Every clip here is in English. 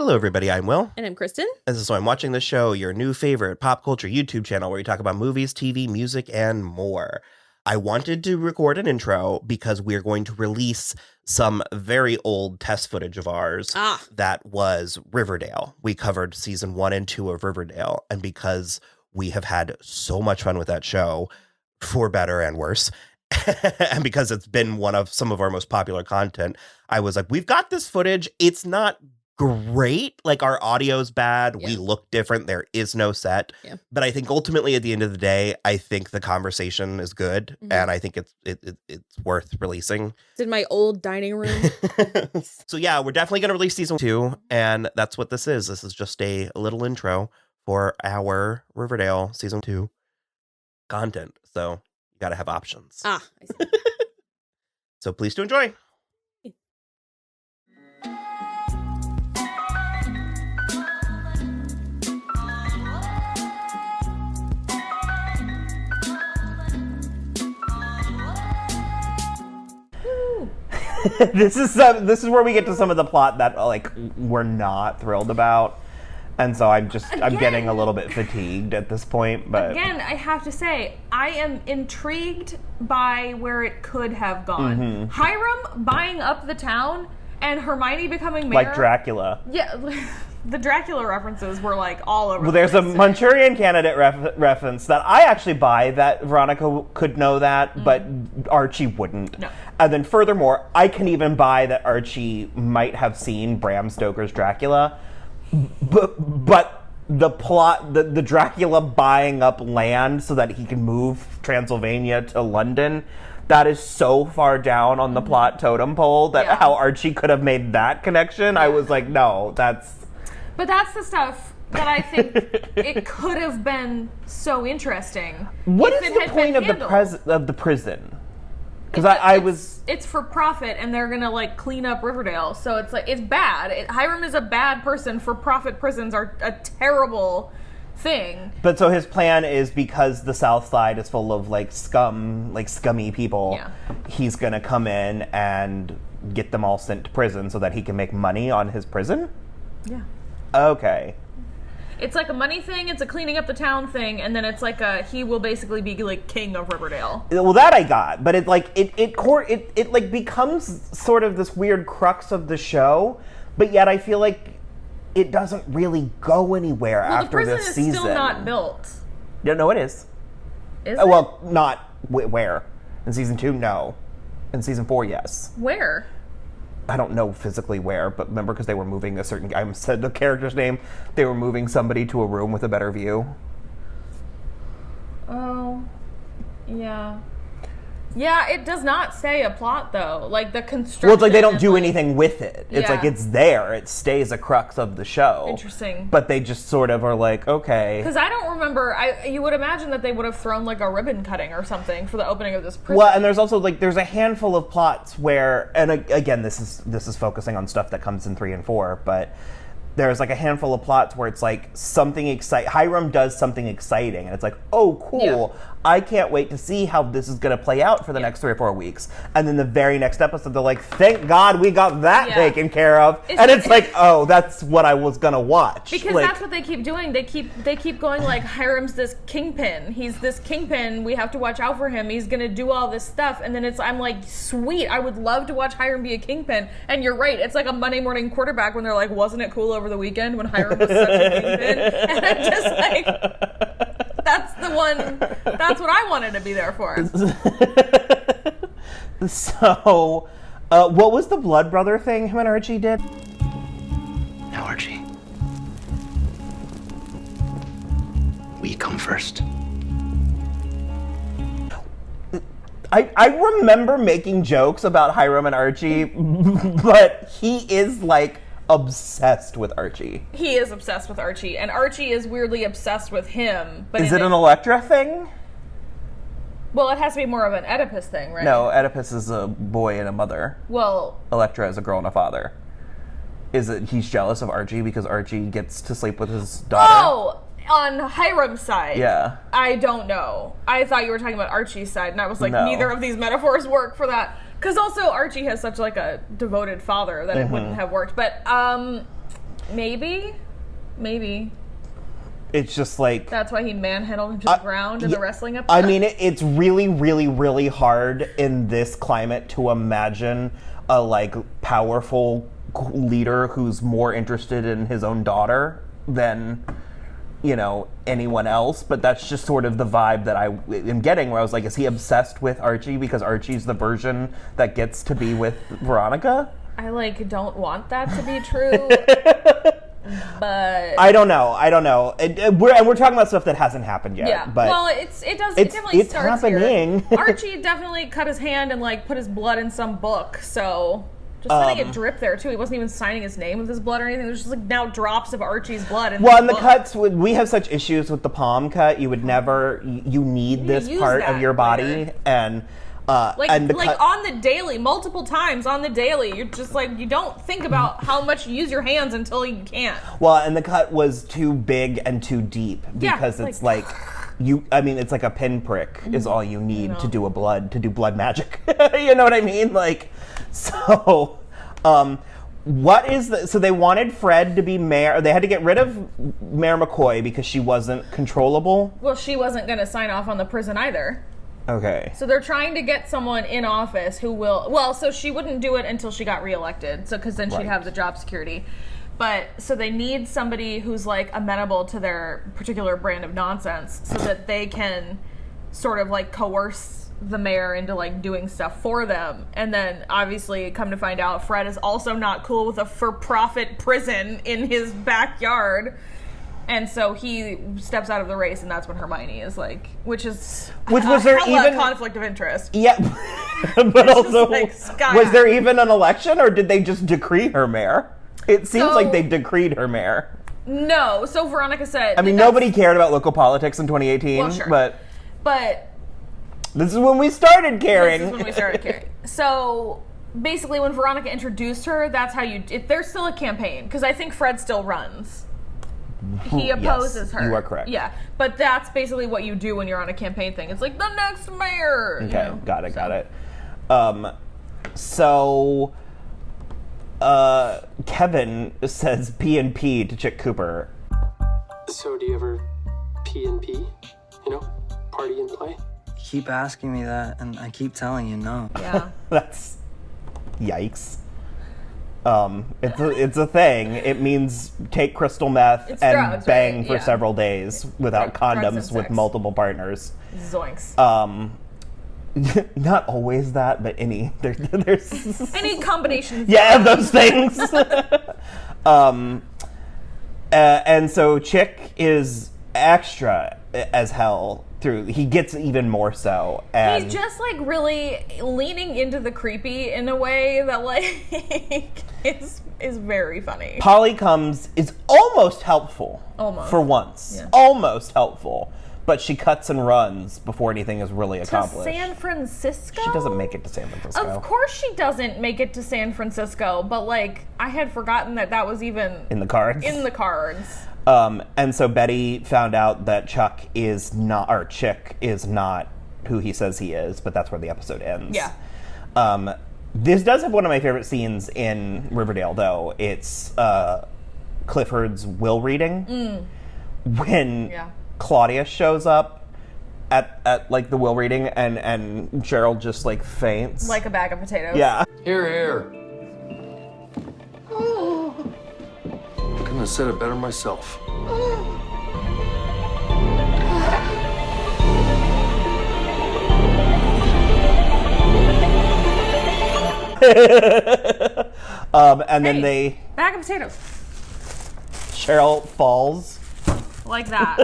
Hello, everybody. I'm Will. And I'm Kristen. This is So I'm Watching the Show, your new favorite pop culture YouTube channel where we talk about movies, TV, music, and more. I wanted to record an intro because we're going to release some very old test footage of ours that was Riverdale. We covered season 1 and 2 of Riverdale, and because we have had so much fun with that show, for better and worse, and because it's been one of some of our most popular content, I was like, we've got this footage. It's not great. Like, our audio's bad. Yeah. We look different. There is no set. Yeah. But I think ultimately at the end of the day, I think the conversation is good. Mm-hmm. And I think it's worth releasing. It's in my old dining room. So yeah, we're definitely going to release season 2. And that's what this is. This is just a little intro for our Riverdale season 2 content. So you got to have options. I see. So please do enjoy. This is where we get to some of the plot that like we're not thrilled about, and so I'm getting a little bit fatigued at this point. But again, I have to say I am intrigued by where it could have gone. Mm-hmm. Hiram buying up the town and Hermione becoming mayor, like Dracula. Yeah. The Dracula references were like all over. Well, there's a Manchurian Candidate reference that I actually buy that Veronica could know that, but Archie wouldn't. No. And then furthermore, I can even buy that Archie might have seen Bram Stoker's Dracula, but the plot, the Dracula buying up land so that he can move Transylvania to London, that is so far down on the plot totem pole that how Archie could have made that connection. I was like, no, that's... But that's the stuff that I think it could have been so interesting. What is the point of the prison? Because it's for profit, and they're gonna like clean up Riverdale. So it's like it's bad. Hiram is a bad person. For profit prisons are a terrible thing. But so his plan is because the South Side is full of like scum, like scummy people. Yeah. He's gonna come in and get them all sent to prison so that he can make money on his prison. Yeah. Okay. It's like a money thing, it's a cleaning up the town thing, and then it's like he will basically be like king of Riverdale. Well, that I got, but it like it like becomes sort of this weird crux of the show, but yet I feel like it doesn't really go anywhere after this season. The prison is still not built. No, it is. Is it? Well, not where. In season 2, no. In season 4, yes. Where? I don't know physically where, but remember because they were moving I said the character's name, they were moving somebody to a room with a better view. Oh, yeah. Yeah, it does not say a plot, though. Like, the construction... Well, it's like they don't do anything with it. It's like it's there. It stays a crux of the show. Interesting. But they just sort of are like, okay. Because I don't remember... you would imagine that they would have thrown, like, a ribbon cutting or something for the opening of this prison. Well, and there's also, like, there's a handful of plots where... And again, this is focusing on stuff that comes in 3 and 4, but... There's like a handful of plots where it's like something exciting. Hiram does something exciting, and it's like, oh, cool. Yeah. I can't wait to see how this is going to play out for the next 3 or 4 weeks. And then the very next episode, they're like, thank God we got that taken care of. It's like, oh, that's what I was going to watch. Because that's what they keep doing. They keep going like, Hiram's this kingpin. He's this kingpin. We have to watch out for him. He's going to do all this stuff. And then I'm like, sweet. I would love to watch Hiram be a kingpin. And you're right. It's like a Monday morning quarterback when they're like, wasn't it cool over the weekend when Hiram was such a kingpin? And I'm just like, that's the one. That's what I wanted to be there for. So, what was the blood brother thing him and Archie did? Now, Archie, we come first. I remember making jokes about Hiram and Archie, but he is like obsessed with Archie. He is obsessed with Archie, and Archie is weirdly obsessed with him. But is it an Electra thing? Well, it has to be more of an Oedipus thing, right? No, Oedipus is a boy and a mother. Well, Electra is a girl and a father. Is it he's jealous of Archie because Archie gets to sleep with his daughter? Oh, on Hiram's side. Yeah. I don't know. I thought you were talking about Archie's side, and I was like, no. Neither of these metaphors work for that. Because also Archie has such like a devoted father that it wouldn't have worked. But Maybe. It's just like... That's why he manhandled him to the ground in the wrestling episode? I mean, it's really, really, really hard in this climate to imagine a, like, powerful leader who's more interested in his own daughter than, you know, anyone else. But that's just sort of the vibe that I am getting, where I was like, is he obsessed with Archie because Archie's the version that gets to be with Veronica? I, like, don't want that to be true. But I don't know. And we're talking about stuff that hasn't happened yet. yeah, but well, it definitely it's starts happening. here. Archie definitely cut his hand and like put his blood in some book. So just letting it drip there too. He wasn't even signing his name with his blood or anything. There's just like now drops of Archie's blood. In Well, and the book. cuts, we have such issues with the palm cut. You would never. You need this use part of that your body, later. and Like and the cut, on the daily, multiple times on the daily. You're just like, you don't think about how much you use your hands until you can't. well, and the cut was too big and too deep Yeah, because it's like you. I mean, it's like a pinprick is all you need to do blood magic. You know what I mean? Like, so. What is the... So they wanted Fred to be mayor. They had to get rid of Mayor McCoy because she wasn't controllable. Well, she wasn't going to sign off on the prison either. Okay. So they're trying to get someone in office who will... Well, so she wouldn't do it until she got reelected. So, because then she'd Right. have the job security. But, so they need somebody who's, like, amenable to their particular brand of nonsense so that they can sort of, like, coerce the mayor into, like, doing stuff for them. And then, obviously, come to find out, Fred is also not cool with a for-profit prison in his backyard. And so he steps out of the race, and that's when Hermione is, like... Which was there even... conflict of interest. Yeah. But also, like sky was there high. even an election, or did they just decree her mayor? It seems So- like they decreed her mayor. No, so Veronica said... I mean, nobody cared about local politics in 2018, Well, sure. but But this is when we started caring. this is when we started caring. So basically, when Veronica introduced her, that's how you... There's still a campaign, because I think Fred still runs. He opposes her. You are correct. Yeah, but that's basically what you do when you're on a campaign thing. It's like, the next mayor! you Okay, know? got it. So, Kevin says P&P to Chick Cooper. So do you ever pee and pee? You know, party and play? Keep asking me that, and I keep telling you no. Yeah. That's... Yikes. It's a thing. It means take crystal meth It's and drugs, bang right? for Yeah. several days without Drugs and condoms with sex. multiple partners. Zoinks. Not always that, but there's Any combination. yeah, those things. And so Chick is extra as hell through. He gets even more so. And He's just like really leaning into the creepy in a way that like is very funny. Polly comes is almost helpful. Almost. For once. Yeah. Almost helpful. But she cuts and runs before anything is really To accomplished. San Francisco? She doesn't make it to San Francisco. Of course she doesn't make it to San Francisco, but like I had forgotten that was even In the cards. in the cards. And so Betty found out that Chick is not who he says he is, but that's where the episode ends. Yeah. This does have one of my favorite scenes in Riverdale, though. It's Clifford's will reading. When Claudia shows up at like the will reading and Cheryl just like faints. Like a bag of potatoes. Yeah. Here. Couldn't have said it better myself. And then Bag of potatoes. Cheryl falls. Like that.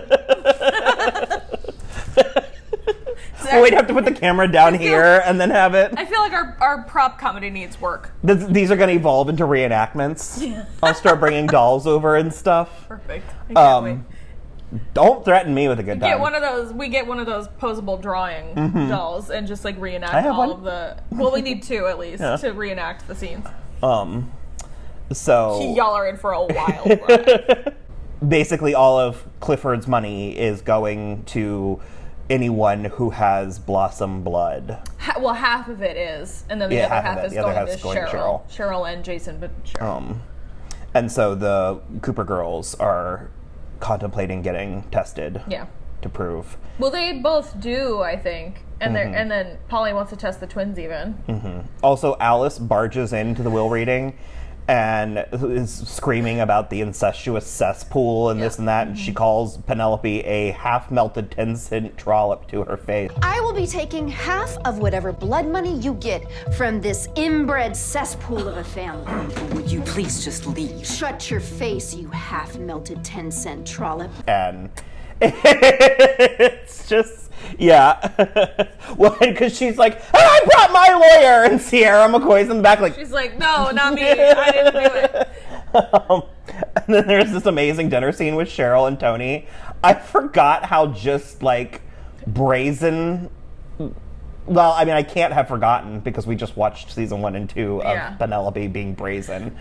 Well, we'd have to put the camera down here and then have it. I feel like our prop comedy needs work. These are going to evolve into reenactments. I'll start bringing dolls over and stuff. Perfect. I can't wait. Don't threaten me with a good time. We get one of those posable drawing dolls and just like reenact I have all one. of the. Well, we need two at least to reenact the scenes. So Y'all are in for a wild ride. basically, all of Clifford's money is going to anyone who has Blossom blood. Well, half of it is, and then the Yeah, other half of half it. is The other going half's to going to Cheryl and Jason, but Cheryl. And so the Cooper girls are contemplating getting tested Yeah. to prove. Well, they both do, I think. And and then Polly wants to test the twins even. Also, Alice barges into the will reading and is screaming about the incestuous cesspool and this and that, and she calls Penelope a half-melted 10-cent trollop to her face. I will be taking half of whatever blood money you get from this inbred cesspool of a family. Would you please just leave? Shut your face, you half-melted 10-cent trollop. And it's just, yeah. Well, because she's like, oh, I brought my lawyer, and Sierra McCoy's in the back like, She's like, no, not me. I didn't do it. And then there's this amazing dinner scene with Cheryl and Tony. I forgot how just, like, brazen... Well, I mean, I can't have forgotten because we just watched season 1 and 2 of Penelope being brazen.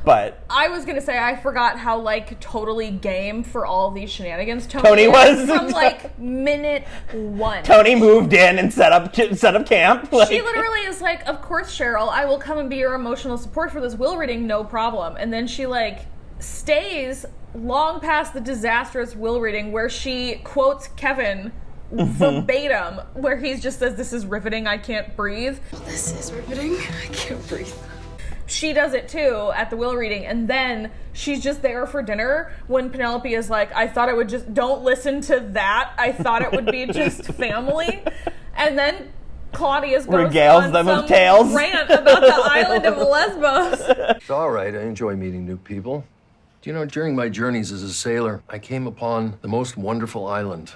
But I was gonna say I forgot how like totally game for all of these shenanigans Tony is was from like minute 1. Tony moved in and set up camp. Like, She literally is like, of course, Cheryl, I will come and be your emotional support for this will reading, no problem. And then she like stays long past the disastrous will reading where she quotes Kevin verbatim, where he just says, "This is riveting, I can't breathe." This is riveting. I can't breathe. She does it too at the will reading, and then she's just there for dinner when Penelope is like, I thought it would just, don't listen to that, I thought it would be just family. And then Claudius goes regales on them some with tales. rant about the island of Lesbos. It's all right. I enjoy meeting new people. Do you know, during my journeys as a sailor, I came upon the most wonderful island,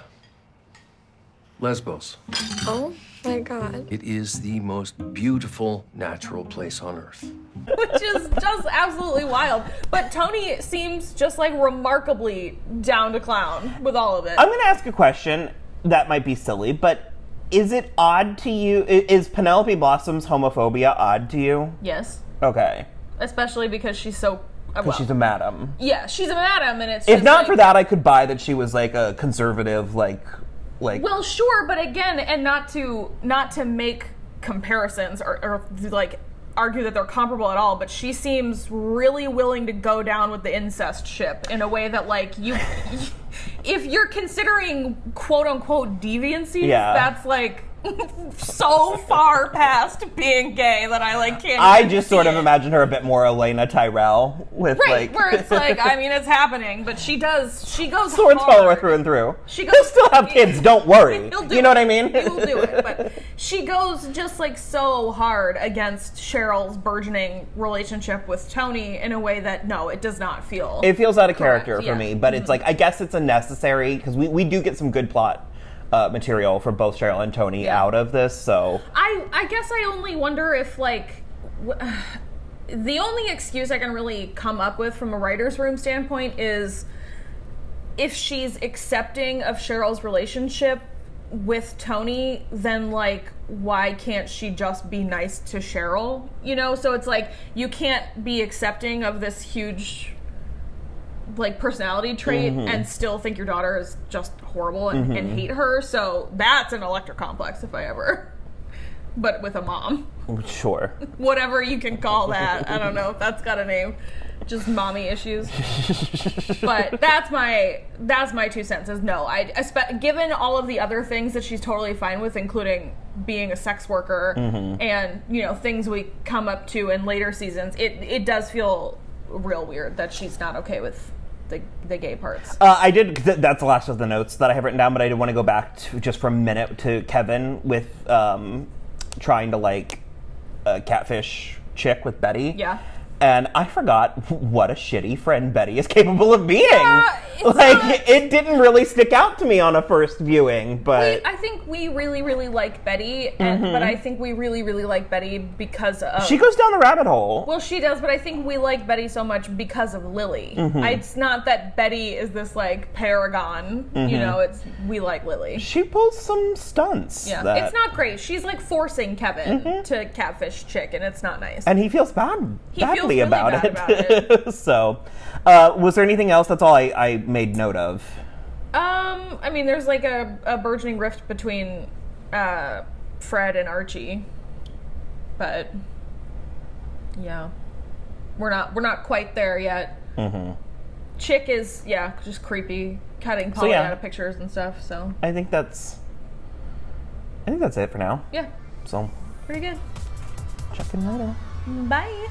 Lesbos. Oh my god. It is the most beautiful natural place on earth. Which is just absolutely wild. But Tony seems just like remarkably down to clown with all of it. I'm going to ask a question that might be silly, but is it odd to you? Is Penelope Blossom's homophobia odd to you? Yes. Okay. Especially because she's so... Because she's a madam. Yeah, she's a madam, and it's If just not like, for that, I could buy that she was like a conservative, like... Well, sure, but again, and not to make comparisons or like argue that they're comparable at all, but she seems really willing to go down with the incest ship in a way that like you if you're considering quote unquote deviancies, that's like so far past being gay that I like can't. I just sort of imagine her a bit more Elena Tyrell with like where it's like, I mean, it's happening, but she goes swords hard. follow her through and through. She goes, He'll still have kids, don't worry. You know what I mean? He'll do it, but she goes just like so hard against Cheryl's burgeoning relationship with Tony in a way that no, it does not feel. It feels out of character for yeah. me, but it's like, I guess it's a necessary, because we do get some good plot material for both Cheryl and Tony out of this, so... I guess I only wonder if, like... the only excuse I can really come up with from a writer's room standpoint is if she's accepting of Cheryl's relationship with Tony, then, like, why can't she just be nice to Cheryl? You know? So it's like, you can't be accepting of this huge... like personality trait and still think your daughter is just horrible and hate her. So that's an Electra complex if I ever, but with a mom. Sure. Whatever you can call that. I don't know if that's got a name. Just mommy issues. But that's my 2 cents is no. Given all of the other things that she's totally fine with, including being a sex worker and, you know, things we come up to in later seasons, it does feel real weird that she's not okay with the gay parts. I did. That's the last of the notes that I have written down, but I did want to go back to just for a minute to Kevin with trying to like catfish Chick with Betty. Yeah. And I forgot what a shitty friend Betty is capable of being. Like, it didn't really stick out to me on a first viewing, but... I think we really, really like Betty, but I think we really, really like Betty because of... She goes down the rabbit hole. Well, she does, but I think we like Betty so much because of Lily. It's not that Betty is this, like, paragon, you know, we like Lily. She pulls some stunts. Yeah, it's not great. She's, like, forcing Kevin to catfish Chick, and it's not nice. And he feels badly really about bad it. about it. So, was there anything else? That's all I made note of. I mean, there's like a burgeoning rift between Fred and Archie, but yeah, we're not quite there yet. Chic is, just creepy, cutting Polly out of pictures and stuff, so. I think that's it for now. Yeah. So. Pretty good. Check in later. Bye.